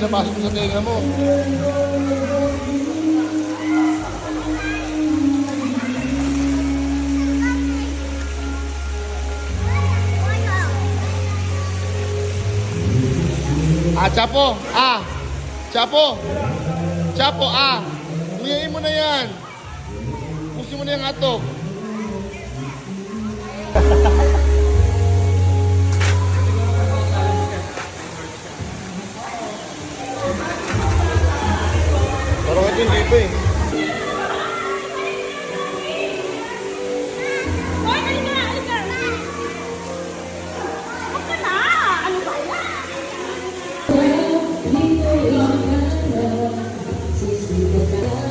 pinapasok mo sa tenga mo. Chapo! Chapo! Chapo, Umiyain mo na yan! Pusin mo na yung atok! Parang ito hindi pa eh.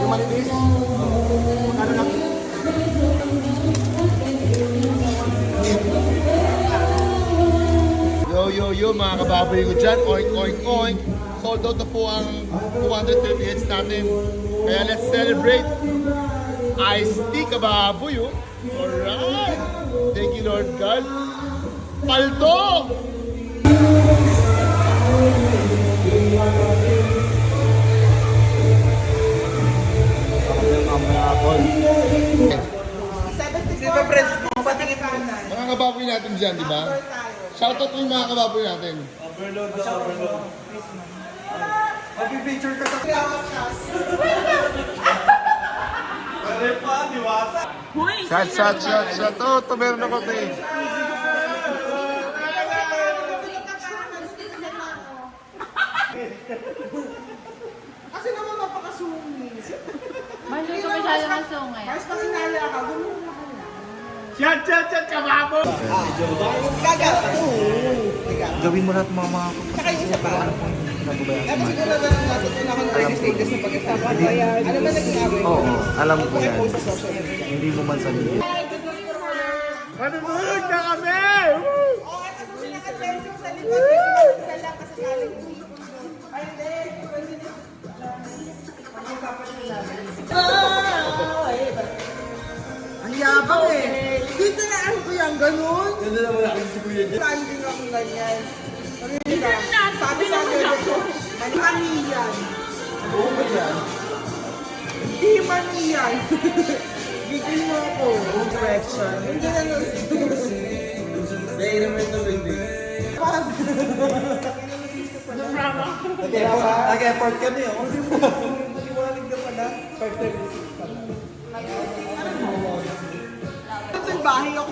Yung malinis? Ano lang? Yo mga kababoy ko dyan, oink oink oink. Sold out na po ang 230 hits natin. Kaya let's celebrate. Iced tea kababoy oh. Alright. Thank you Lord God. Paldo! Mga kababoy natin dyan, di ba? Shoutout mo yung mga kababoy natin. Overload. Mag-picture ka sa Pwede pa, diwata. Shot. Ito, meron ako ito eh. Kasi naman napakasungis. Masyado ka masyado ng sungay. Mas pasinala ka, gano'n na ka na. Shot, kababo! Gawin mo lahat mga Saka yung isa pa. nabubayan. Tapos siguro na natutunan ko ng early stages ng pag-asawa. Ano ba naging away? Oo, alam ko yan. Pag-post sa social media. Hindi mo man sabihin. Manunulog na kami! Oo, at ako pinaka-tension sa likod. Isa lang kasasaling ay, hindi. Pag-usapan nila. Ang yabang eh. Dito na ang kuya, ganun. Ganda naman aking si Kuya dyan. Saan din ako ganyan? Sabi sa akin ko, maniyan. Oo ba dyan? Hindi maniyan. Bigyan mo ako. Correction. Hindi na nun. Dahil naman ito, hindi. Nag-effort ka niyo. Hindi mo alig na pala. 5:36 pala. Sa bahay ako.